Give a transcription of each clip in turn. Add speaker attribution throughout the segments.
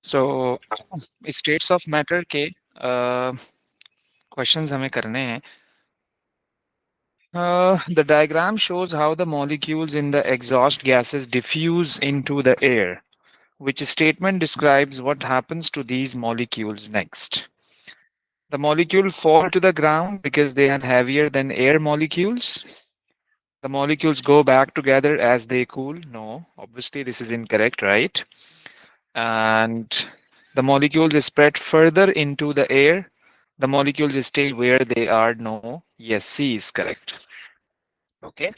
Speaker 1: So states of matter के questions हमें करने हैं. The diagram shows how the molecules in the exhaust gases diffuse into the air. Which statement describes what happens to these molecules next? The molecule fall to the ground because they are heavier than air molecules. The molecules go back together as they cool. No, obviously this is incorrect, right? And the molecules spread further into the air. The molecules stay where they are. No, yes, C is correct. Okay.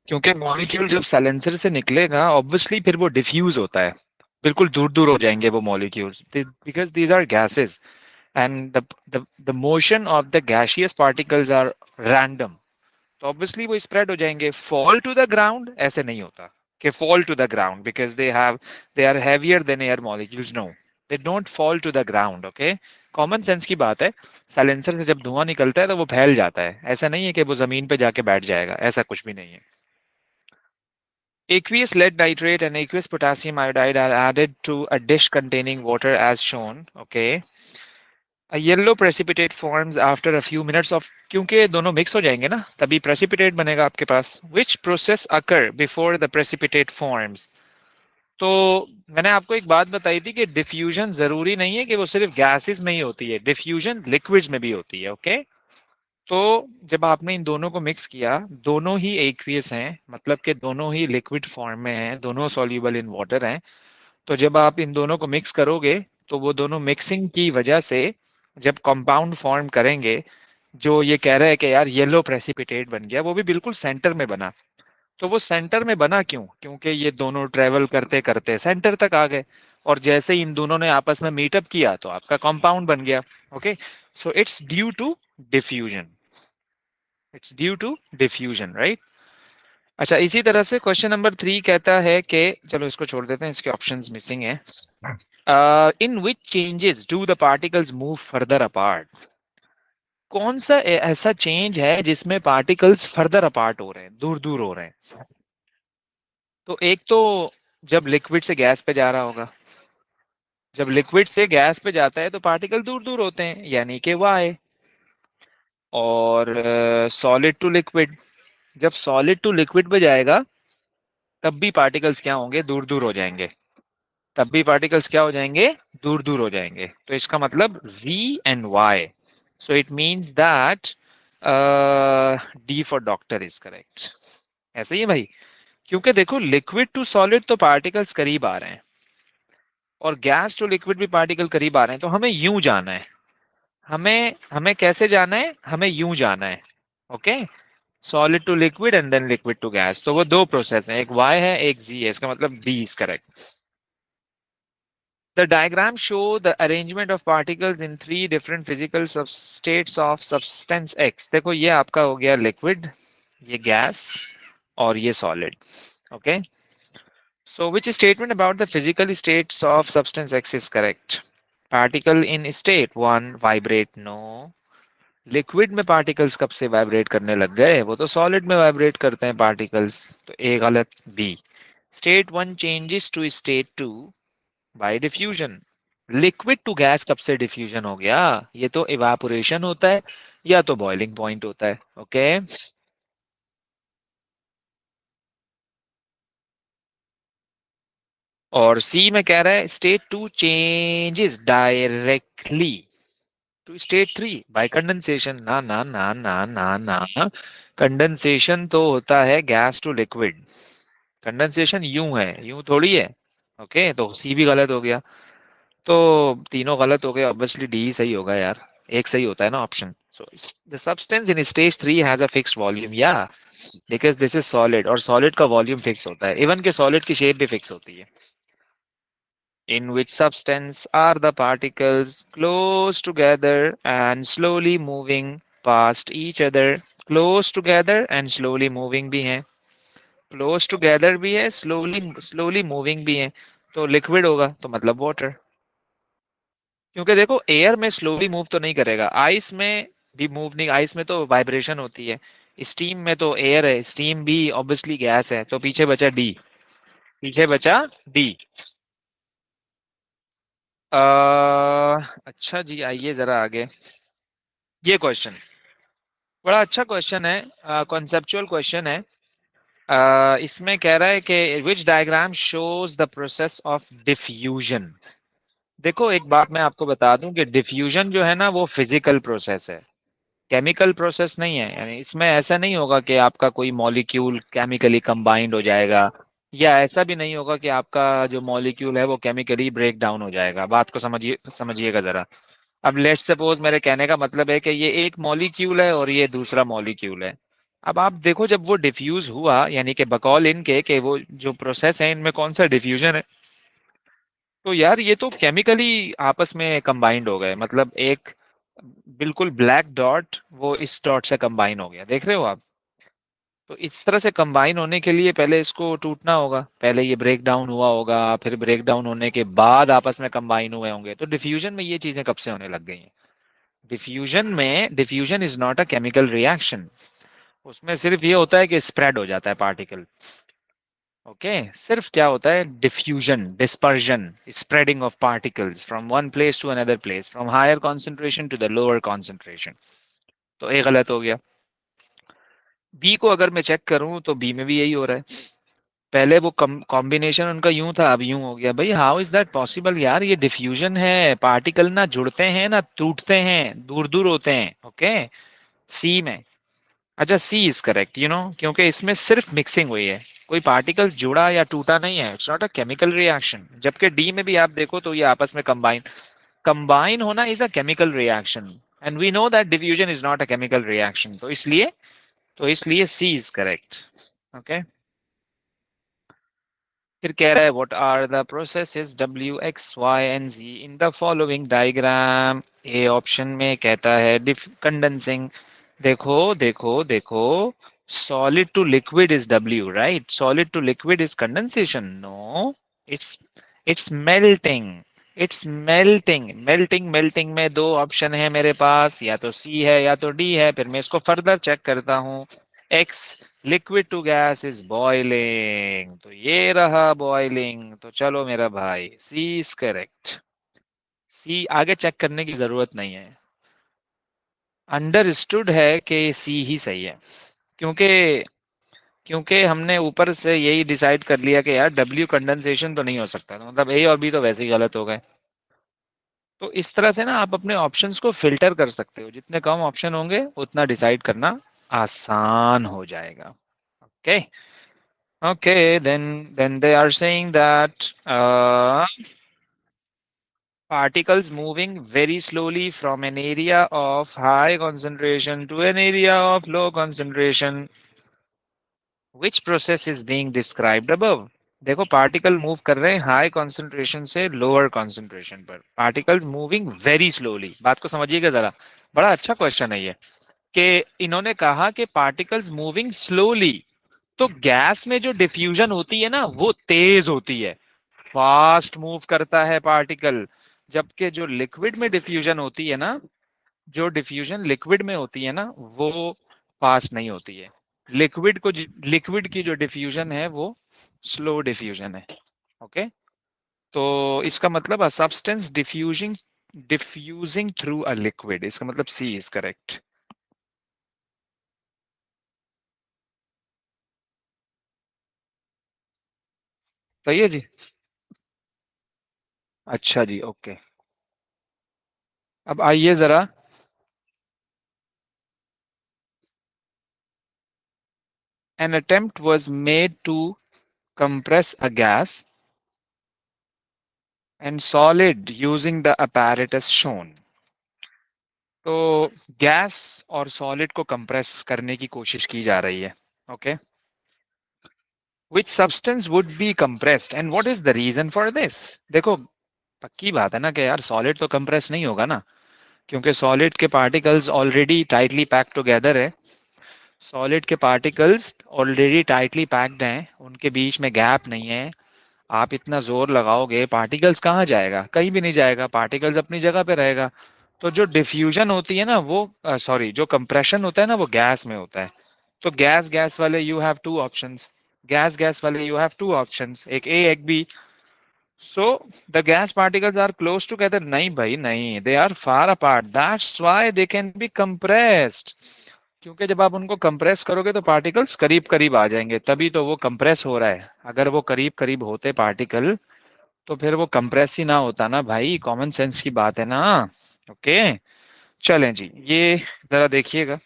Speaker 1: क्योंकि molecule जब silencer से निकलेगा obviously फिर वो diffuse होता है, बिल्कुल दूर दूर हो जाएंगे वो molecules because these are gases and the motion of the gaseous particles are random. तो ऑब्वियसली वो स्प्रेड हो जाएंगे. फॉल टू द ग्राउंड ऐसे नहीं होता कि fall to the ground because they are heavier than air molecules. No, they don't fall to the ground. Okay, common sense की बात है. साइलेंसर से जब धुआं निकलता है तो वो फैल जाता है, ऐसा नहीं है कि वो जमीन पे जाके बैठ जाएगा, ऐसा कुछ भी नहीं है. Aqueous lead nitrate and aqueous potassium iodide are added to a dish containing water as shown. Okay. A yellow precipitate forms after a few minutes of, क्योंकि दोनों मिक्स हो जाएंगे ना तभी precipitate बनेगा आपके पास. Which process occur before the precipitate forms? तो मैंने आपको एक बात बताई थी कि डिफ्यूजन जरूरी नहीं है कि वो सिर्फ गैसेस में ही होती है, डिफ्यूजन लिक्विड्स में भी होती है. ओके. तो जब आपने इन दोनों को मिक्स किया, दोनों ही एक्वियस हैं, मतलब कि दोनों ही लिक्विड फॉर्म में हैं, दोनों सॉल्युबल इन वाटर हैं. तो जब आप इन दोनों को मिक्स करोगे तो वो दोनों मिक्सिंग की वजह से जब कंपाउंड फॉर्म करेंगे, जो ये कह रहा है कि यार येलो प्रेसिपिटेट बन गया, वो भी बिल्कुल सेंटर में बना. तो वो सेंटर में बना क्यों? क्योंकि ये दोनों ट्रेवल करते करते सेंटर तक आ गए, और जैसे ही इन दोनों ने आपस में मीटअप किया तो आपका कंपाउंड बन गया. Okay, so it's due to diffusion. It's due to diffusion, right. अच्छा, इसी तरह से क्वेश्चन नंबर 3 कहता है कि, चलो इसको छोड़ देते हैं, इसके ऑप्शंस मिसिंग है. In which changes do the particles move further apart? कौन सा ऐसा चेंज है जिसमें पार्टिकल्स फर्दर अपार्ट हो रहे हैं, दूर दूर हो रहे हैं? तो एक तो जब लिक्विड से गैस पे जा रहा होगा, जब लिक्विड से गैस पे जाता है तो पार्टिकल दूर दूर होते हैं, यानी कि वाई. और सॉलिड टू लिक्विड, जब सॉलिड टू लिक्विड पे जाएगा तब भी पार्टिकल्स क्या होंगे, दूर दूर हो जाएंगे. तब भी पार्टिकल्स क्या हो जाएंगे, दूर दूर हो जाएंगे. तो इसका मतलब Z and Y. So it means that D for doctor is correct. ऐसे ही है भाई, क्योंकि देखो लिक्विड टू सॉलिड तो पार्टिकल्स करीब आ रहे हैं, और गैस टू लिक्विड भी पार्टिकल करीब आ रहे हैं. तो हमें यूं जाना है, हमें हमें कैसे जाना है, हमें यूं जाना है. Okay, solid to liquid and then liquid to gas. तो वो दो प्रोसेस हैं, एक Y है एक Z है, इसका मतलब D is correct. The diagram show the arrangement of particles in three different physical states of substance X. देखो ये आपका हो गया liquid, ये gas और ये solid. Okay. So which statement about the physical states of substance X is correct? Particle in state 1 vibrate. No. Liquid में particles कब से वाइब्रेट करने लग गए? वो तो सॉलिड में वाइब्रेट करते हैं पार्टिकल्स. तो ए गलत. B, state 1 changes to state 2 by diffusion. Liquid to gas कब से डिफ्यूजन हो गया? ये तो इवापोरेशन होता है या तो बॉइलिंग पॉइंट होता है. ओके. और सी में कह रहा है state 2 changes directly to state 3 by condensation. ना ना ना ना ना ना, कंडेंसेशन तो होता है गैस टू लिक्विड. कंडेंसेशन यूं है, यूं थोड़ी है. ओके, तो सी भी गलत हो गया. तो तीनों गलत हो गए, ऑब्वियसली डी सही होगा यार. एक सही होता है ना option. So the substance in stage 3 has a fixed volume. या बिकॉज दिस इज सॉलिड, और सॉलिड का वॉल्यूम फिक्स होता है, इवन के सॉलिड की शेप भी फिक्स होती है. In which substance are the particles close together and slowly moving past each other? Close together and slowly moving भी है, close together भी है, slowly moving भी है. तो लिक्विड होगा, तो मतलब वाटर. क्योंकि देखो एयर में स्लोली मूव तो नहीं करेगा, आइस में भी मूव नहीं, आइस में तो वाइब्रेशन होती है. स्टीम में तो एयर है, स्टीम भी ऑब्वियसली गैस है. तो पीछे बचा डी, पीछे बचा डी. अच्छा जी, आइए जरा आगे। ये क्वेश्चन बड़ा अच्छा क्वेश्चन है, कॉन्सेप्चुअल क्वेश्चन है। इसमें कह रहा है कि which diagram shows the process of diffusion. देखो एक बात मैं आपको बता दूं कि डिफ्यूजन जो है ना वो फिजिकल प्रोसेस है, केमिकल प्रोसेस नहीं है। यानी इसमें ऐसा नहीं होगा कि आपका कोई मॉलिक्यूल केमिकली कंबाइंड हो जाएगा, या ऐसा भी नहीं होगा कि आपका जो मॉलिक्यूल है वो केमिकली ब्रेक डाउन हो जाएगा। बात को समझिएगा जरा। अब लेट्स सपोज, मेरे कहने का मतलब है कि ये एक मॉलिक्यूल है और ये दूसरा मॉलिक्यूल है। अब आप देखो जब वो डिफ्यूज हुआ, यानी कि बकौल इनके कि वो जो प्रोसेस है इनमें कौन सा डिफ्यूजन है, तो यार ये तो केमिकली आपस में कंबाइंड हो गए। मतलब एक बिल्कुल ब्लैक डॉट वो इस डॉट से कंबाइन हो गया, देख रहे हो आप। तो इस तरह से कंबाइन होने के लिए पहले इसको टूटना होगा, पहले ये ब्रेक डाउन हुआ होगा, फिर ब्रेक डाउन होने के बाद आपस में कंबाइन हुए होंगे। तो डिफ्यूजन में ये चीजें कब से होने लग गई हैं। Diffusion is not a chemical reaction. उसमें सिर्फ ये होता है कि स्प्रेड हो जाता है पार्टिकल। ओके, सिर्फ क्या होता है, diffusion, dispersion, spreading of particles from one place to another place, from higher concentration to the lower concentration. तो ए गलत हो गया। बी को अगर मैं चेक करूं तो बी में भी यही हो रहा है। पहले वो कॉम्बिनेशन उनका यूं था, अब यूं हो गया। भाई हाउ इज दैट पॉसिबल यार, ये डिफ्यूजन है, पार्टिकल ना जुड़ते हैं ना टूटते हैं, दूर दूर होते हैं। ओके, सी में। अच्छा, सी इज करेक्ट, क्योंकि इसमें सिर्फ मिक्सिंग हुई है, कोई पार्टिकल जुड़ा या टूटा नहीं है। It's not a chemical reaction. जबकि डी में भी आप देखो तो ये आपस में कंबाइन कंबाइन होना is a chemical reaction, and we know that diffusion is not a chemical reaction. तो इसलिए सी इज करेक्ट। ओके, फिर कह रहा है what are the processes W X Y and G in the following diagram. A option में कहता है condensing. देखो देखो देखो, solid to liquid is W, right? Solid to liquid is condensation. No, it's it's melting. It's melting. Melting में दो option है मेरे पास, या तो C है या तो D है। फिर मैं इसको फर्दर चेक करता हूँ। X, liquid to gas is boiling, तो ये रहा boiling। तो चलो मेरा भाई, C is correct। C आगे चेक करने की जरूरत नहीं है, अंडरस्टूड है कि सी ही सही है। क्योंकि क्योंकि हमने ऊपर से यही डिसाइड कर लिया कि यार डब्ल्यू कंडेंसेशन तो नहीं हो सकता, तो मतलब ए और बी तो वैसे ही गलत हो गए। तो इस तरह से ना आप अपने ऑप्शंस को फिल्टर कर सकते हो, जितने कम ऑप्शन होंगे उतना डिसाइड करना आसान हो जाएगा। Okay, okay, then they are saying that particles moving very slowly from an area of high concentration to an area of low concentration. Which process is being described above? देखो particle move कर रहे हैं high concentration से lower concentration पर, particles moving very slowly. बात को समझिएगा जरा, बड़ा अच्छा क्वेश्चन है ये। कि इन्होंने कहा कि पार्टिकल्स मूविंग स्लोली, तो गैस में जो डिफ्यूजन होती है ना वो तेज होती है, फास्ट मूव करता है पार्टिकल। जबकि जो लिक्विड में डिफ्यूजन होती है ना, जो डिफ्यूजन लिक्विड में होती है ना वो फास्ट नहीं होती है। लिक्विड की जो डिफ्यूजन है वो स्लो डिफ्यूजन है। ओके, तो इसका मतलब a substance diffusing through a liquid, इसका मतलब सी इज करेक्ट। सही है जी। अच्छा जी, ओके। अब आइए जरा। An attempt was made to compress a gas and solid using the apparatus shown। तो गैस और सॉलिड को कंप्रेस करने की कोशिश की जा रही है। Okay, which substance would be compressed and what is the reason for this. देखो पक्की बात है ना कि यार सॉलिड तो कंप्रेस नहीं होगा ना, क्योंकि सॉलिड के particles already tightly packed together है। सॉलिड के पार्टिकल्स ऑलरेडी टाइटली पैक्ड हैं, उनके बीच में गैप नहीं है। आप इतना जोर लगाओगे पार्टिकल्स कहाँ जाएगा, कहीं भी नहीं जाएगा, पार्टिकल्स अपनी जगह पे रहेगा। तो जो डिफ्यूजन होती है ना वो, सॉरी, जो कंप्रेशन होता है ना वो गैस में होता है। तो गैस गैस वाले you have two options, gas gas वाले यू हैव टू ऑप्शंस, एक ए एक B. So the gas particles are close together. नहीं भाई नहीं, they are far apart. That's why they can be compressed. क्योंकि जब आप उनको कंप्रेस करोगे तो पार्टिकल्स करीब करीब आ जाएंगे, तभी तो वो कंप्रेस हो रहा है। अगर वो करीब करीब होते पार्टिकल तो फिर वो कंप्रेस ही ना होता ना भाई, कॉमन सेंस की बात है ना। ओके, चलें जी, ये जरा देखिएगा।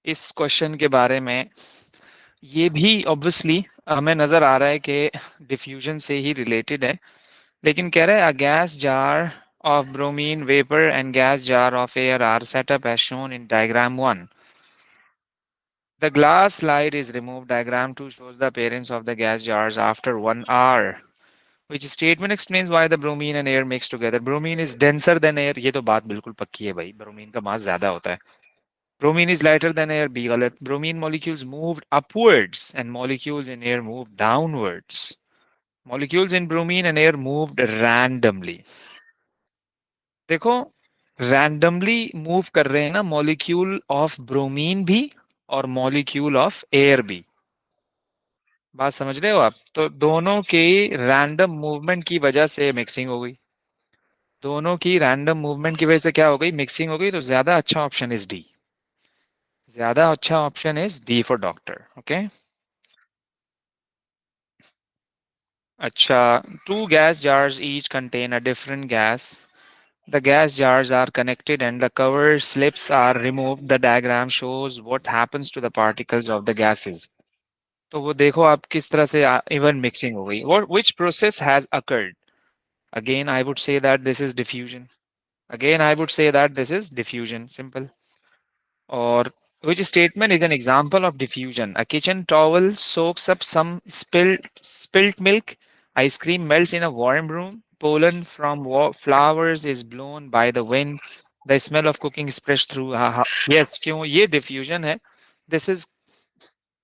Speaker 1: इस क्वेश्चन के बारे में, ये भी ऑब्वियसली हमें नजर आ रहा है कि डिफ्यूजन से ही रिलेटेड है, लेकिन कह रहा है a gas jar of bromine vapor and gas jar of air are set up as shown in diagram 1. The glass slide is removed. Diagram 2 shows the appearance of the gas jars after 1 hour. Which statement explains why the bromine and air mix together? Bromine is denser than air. ये तो बात बिल्कुल पक्की है भाई, bromine का मास ज्यादा होता है। Bromine is lighter than air. B गलत। Bromine molecules moved upwards and molecules in air moved downwards. Molecules in bromine and air moved randomly. देखो, रैंडमली मूव कर रहे हैं ना मॉलिक्यूल ऑफ ब्रोमीन भी और मॉलिक्यूल ऑफ एयर भी। बात समझ रहे हो आप? तो दोनों की रैंडम मूवमेंट की वजह से मिक्सिंग हो गई। दोनों की रैंडम मूवमेंट की वजह से क्या हो गई? मिक्सिंग हो गई। तो ज्यादा अच्छा ऑप्शन इज डी। ज्यादा अच्छा option is D for doctor. Okay. अच्छा, two gas jars each contain a different gas. The gas jars are connected and the cover slips are removed. The diagram shows what happens to the particles of the gases. तो वो देखो आप किस तरह से even mixing हो गई। What which process has occurred? Again, I would say that this is diffusion. Again, I would say that this is diffusion. Simple. Or which statement is an example of diffusion? A kitchen towel soaks up some spilt milk. Ice cream melts in a warm room. Pollen from flowers is blown by the wind. The smell of cooking spreads through. Yes, क्यों ये diffusion है? This is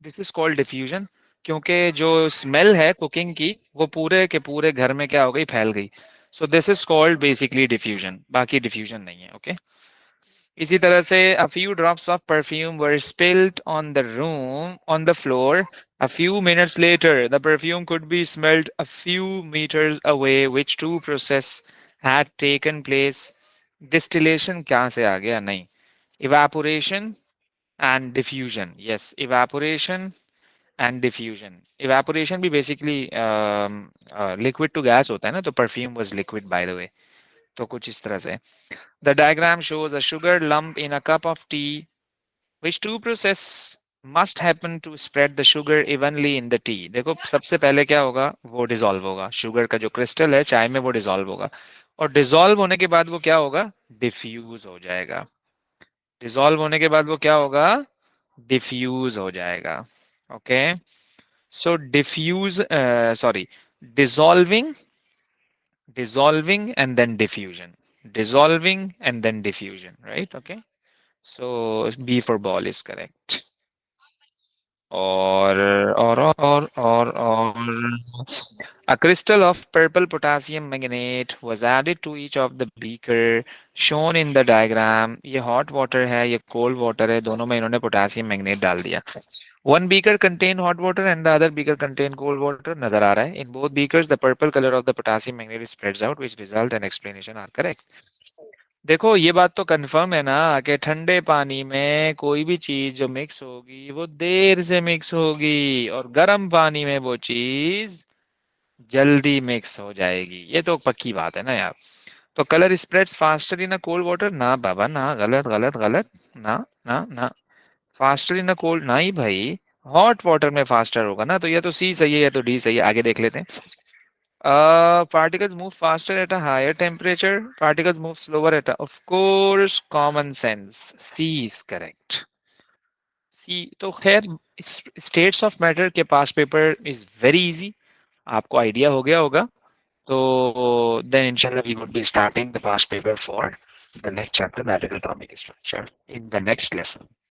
Speaker 1: this is called diffusion. क्योंकि जो smell है cooking की वो पूरे के पूरे घर में क्या हो गई? फैल गई। So this is called basically diffusion, बाकी डिफ्यूजन नहीं है। ओके। इसी तरह से a few drops of perfume were spilled on the room on the floor. A few minutes later the perfume could be smelled a few meters away. Which two process had taken place? Distillation कहाँ से आ गया? नहीं, evaporation and diffusion. Yes, evaporation and diffusion. Evaporation भी basically liquid to gas होता है ना, तो perfume was liquid by the way. तो कुछ इस तरह से। The diagram shows a sugar lump in a cup of tea. Which two process must happen to spread the sugar evenly in the tea? देखो सबसे पहले क्या होगा? वो डिसॉल्व होगा। शुगर का जो क्रिस्टल है चाय में वो डिसॉल्व होगा, और डिसॉल्व होने के बाद वो क्या होगा? डिफ्यूज हो जाएगा। डिसॉल्व होने के बाद वो क्या होगा? डिफ्यूज हो जाएगा। Okay. So diffuse, sorry, dissolving, dissolving and then diffusion, dissolving and then diffusion, right? Okay. So B for ball is correct. Or a crystal of purple potassium magnate was added to each of the beaker shown in the diagram. ये hot water है, ये cold water है, दोनों में इन्होंने potassium magnate डाल दिया। One beaker contain hot water and the other beaker contain cold water. नजर आ रहा है। In both beakers, the purple color of the potassium magnate spreads out, which result and explanation are correct. देखो ये बात तो confirm है ना कि ठंडे पानी में कोई भी चीज जो मिक्स होगी वो देर से मिक्स होगी, और गर्म पानी में वो चीज जल्दी मिक्स हो जाएगी। ये तो पक्की बात है ना यार। तो colour spreads faster in a cold water? ना बाबा ना, गलत गलत गलत। ना ना ना, फास्टर इन अ कोल्ड नहीं भाई, हॉट वाटर में फास्टर होगा ना। तो या तो सी सही है या तो डी सही है। आगे देख लेते हैं। Particles move faster at a higher temperature. Particles move slower at a, of course, common sense. C is correct. C तो खैर स्टेट्स ऑफ मैटर के पास पेपर इज वेरी इजी, आपको आइडिया हो गया होगा। तो then inshallah we would be starting the past paper for the next chapter, that is atomic structure, in the next lesson.